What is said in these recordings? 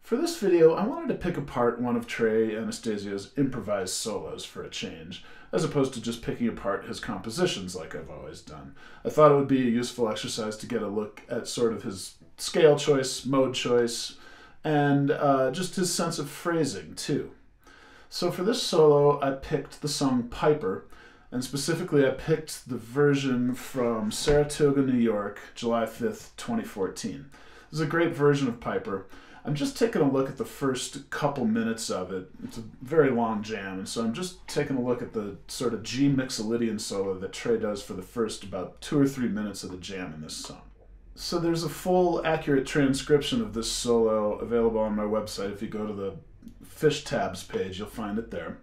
For this video, I wanted to pick apart one of Trey Anastasio's improvised solos for a change, as opposed to just picking apart his compositions like I've always done. I thought it would be a useful exercise to get a look at sort of his scale choice, mode choice, and just his sense of phrasing, too. So for this solo, I picked the song Piper, and specifically I picked the version from Saratoga, New York, July 5th, 2014. This is a great version of Piper. I'm just taking a look at the first couple minutes of it. It's a very long jam, and so I'm just taking a look at the sort of G Mixolydian solo that Trey does for the first about 2 or 3 minutes of the jam in this song. So there's a full, accurate transcription of this solo available on my website. If you go to the Phish tabs page, you'll find it there.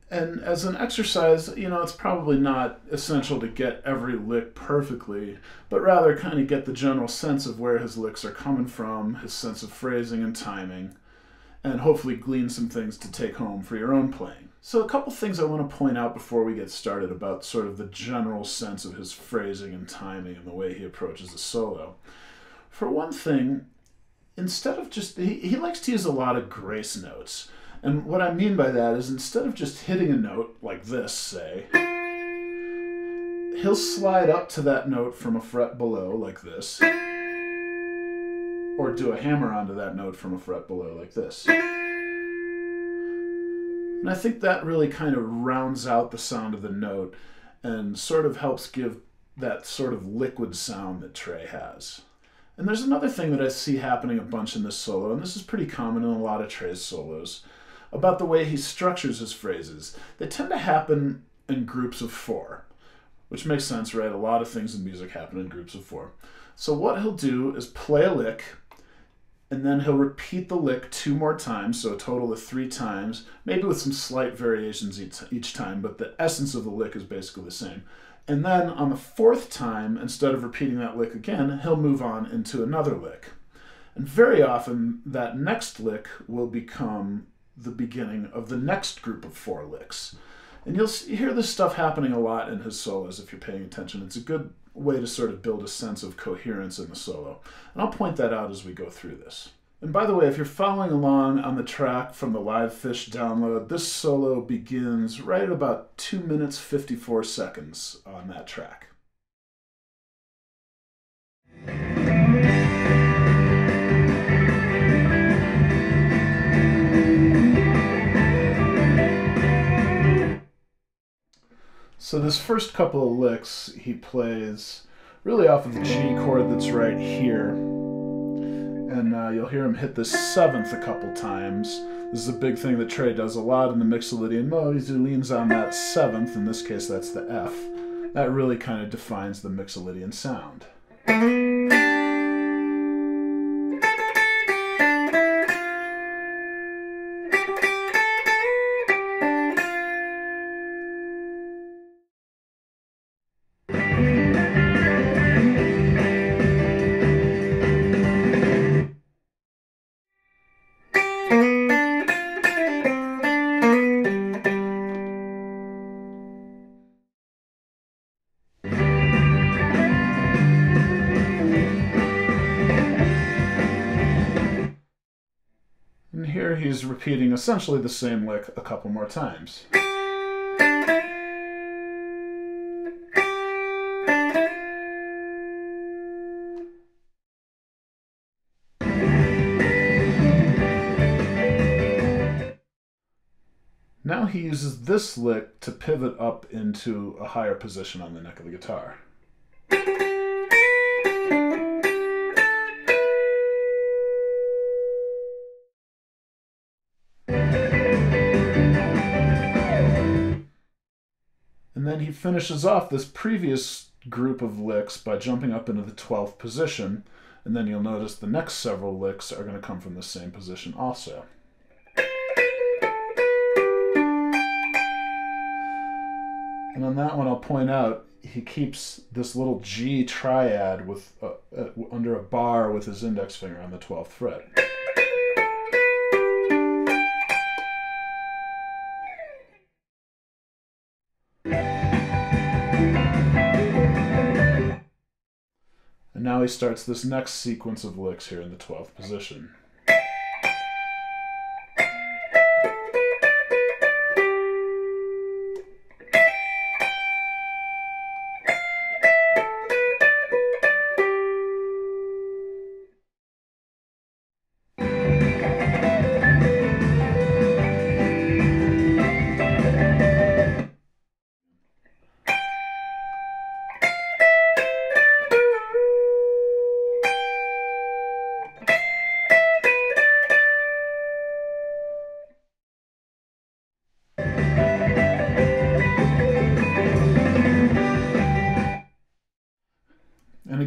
And as an exercise, it's probably not essential to get every lick perfectly, but rather kind of get the general sense of where his licks are coming from, his sense of phrasing and timing, and hopefully glean some things to take home for your own playing. So a couple things I want to point out before we get started about sort of the general sense of his phrasing and timing and the way he approaches the solo. For one thing, instead of just, he likes to use a lot of grace notes. And what I mean by that is instead of just hitting a note like this, say, he'll slide up to that note from a fret below like this, or do a hammer onto that note from a fret below like this. And I think that really kind of rounds out the sound of the note and sort of helps give that sort of liquid sound that Trey has. And there's another thing that I see happening a bunch in this solo, and this is pretty common in a lot of Trey's solos, about the way he structures his phrases. They tend to happen in groups of 4, which makes sense, right? A lot of things in music happen in groups of 4. So what he'll do is play a lick, and then he'll repeat the lick 2 more times, so a total of 3 times, maybe with some slight variations each time, but the essence of the lick is basically the same. And then on the 4th time, instead of repeating that lick again, he'll move on into another lick. And very often, that next lick will become the beginning of the next group of 4 licks. And you'll hear this stuff happening a lot in his solos if you're paying attention. It's a good way to sort of build a sense of coherence in the solo. And I'll point that out as we go through this. And by the way, if you're following along on the track from the live Phish download, this solo begins right at about 2 minutes 54 seconds on that track. So this first couple of licks he plays really off of the G chord that's right here. And you'll hear him hit the 7th a couple times. This is a big thing that Trey does a lot in the Mixolydian mode. He leans on that 7th, in this case that's the F. That really kind of defines the Mixolydian sound. And here he's repeating essentially the same lick a couple more times. Now he uses this lick to pivot up into a higher position on the neck of the guitar. And then he finishes off this previous group of licks by jumping up into the 12th position, and then you'll notice the next several licks are going to come from the same position also. And on that one, I'll point out, he keeps this little G triad with under a bar with his index finger on the 12th fret. And now he starts this next sequence of licks here in the 12th position.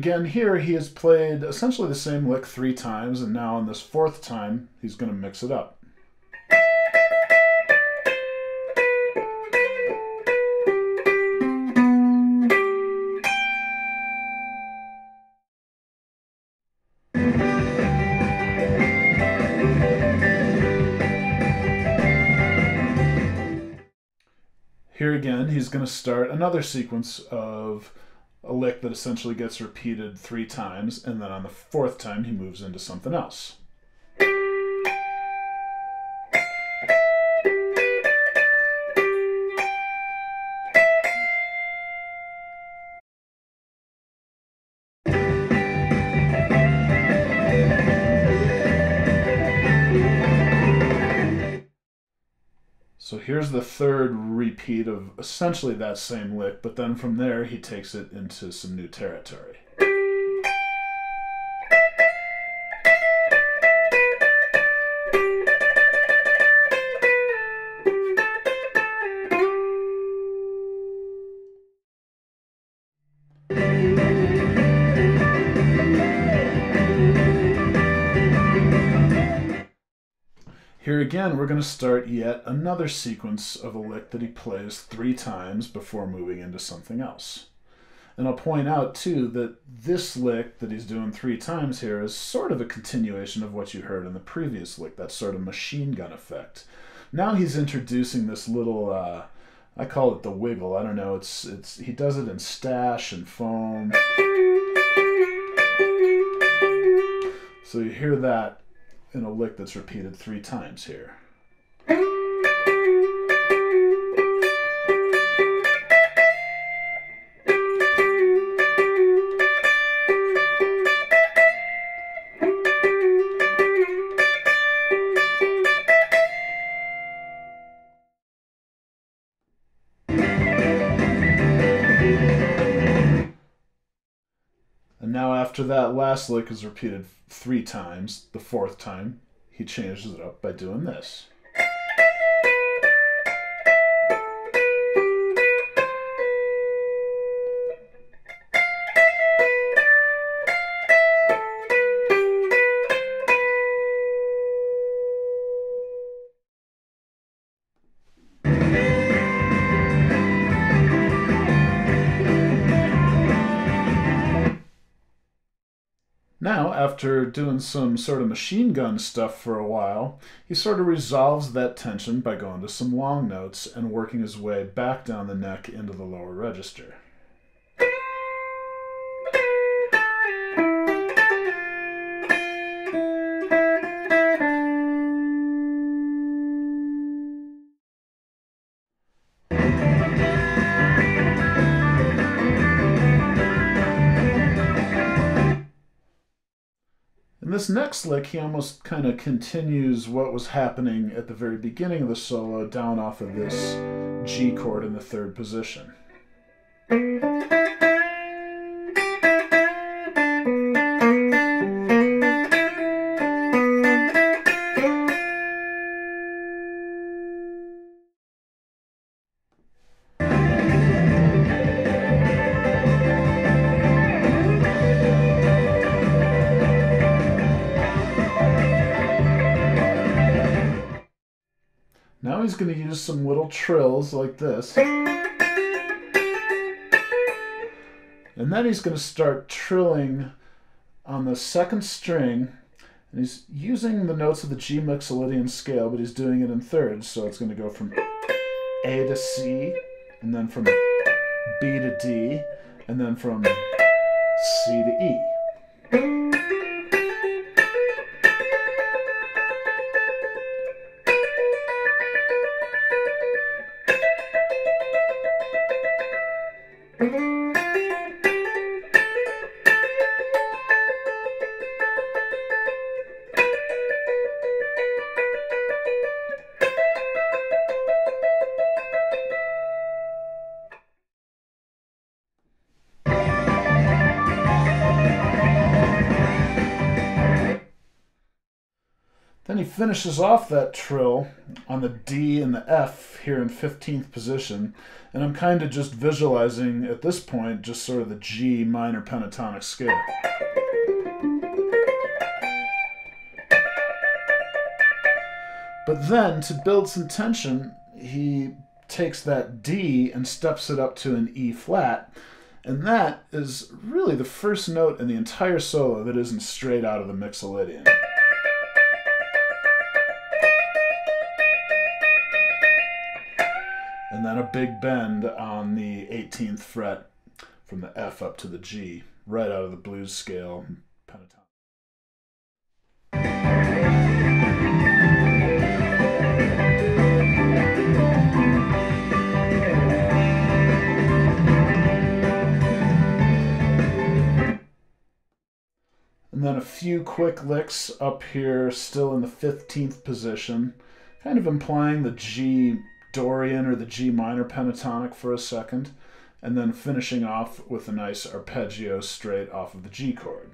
again here, he has played essentially the same lick 3 times, and now on this 4th time, he's going to mix it up. Here again, he's going to start another sequence of a lick that essentially gets repeated 3 times, and then on the 4th time he moves into something else. So here's the 3rd repeat of essentially that same lick, but then from there he takes it into some new territory. Here again, we're going to start yet another sequence of a lick that he plays 3 times before moving into something else. And I'll point out, too, that this lick that he's doing 3 times here is sort of a continuation of what you heard in the previous lick, that sort of machine gun effect. Now he's introducing this little, I call it the wiggle. I don't know, he does it in stash and foam. So you hear that in a lick that's repeated 3 times here. And now after that last lick is repeated 3 times, the 4th time, he changes it up by doing this. Now, after doing some sort of machine gun stuff for a while, he sort of resolves that tension by going to some long notes and working his way back down the neck into the lower register. In this next lick, he almost kind of continues what was happening at the very beginning of the solo down off of this G chord in the 3rd position. Now he's going to use some little trills like this. And then he's going to start trilling on the 2nd string. And he's using the notes of the G Mixolydian scale, but he's doing it in thirds. So it's going to go from A to C, and then from B to D, and then from C to E. Then he finishes off that trill on the D and the F here in 15th position, and I'm kind of just visualizing at this point just sort of the G minor pentatonic scale. But then, to build some tension, he takes that D and steps it up to an E flat, and that is really the first note in the entire solo that isn't straight out of the Mixolydian. And then a big bend on the 18th fret from the F up to the G, right out of the blues scale pentatonic. And then a few quick licks up here, still in the 15th position, kind of implying the G Dorian or the G minor pentatonic for a second, and then finishing off with a nice arpeggio straight off of the G chord.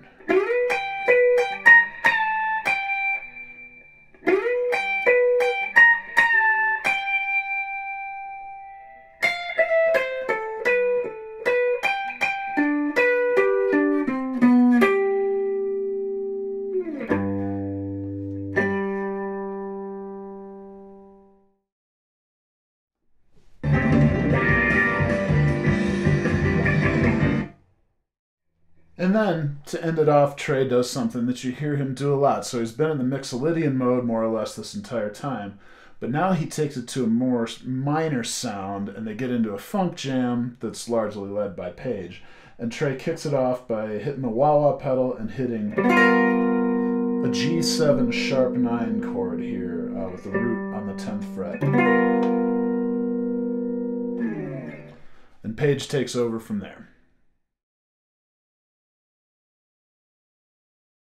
And then, to end it off, Trey does something that you hear him do a lot. So he's been in the Mixolydian mode more or less this entire time, but now he takes it to a more minor sound, and they get into a funk jam that's largely led by Page. And Trey kicks it off by hitting the wah-wah pedal and hitting a G7 sharp 9 chord here with the root on the 10th fret. And Page takes over from there.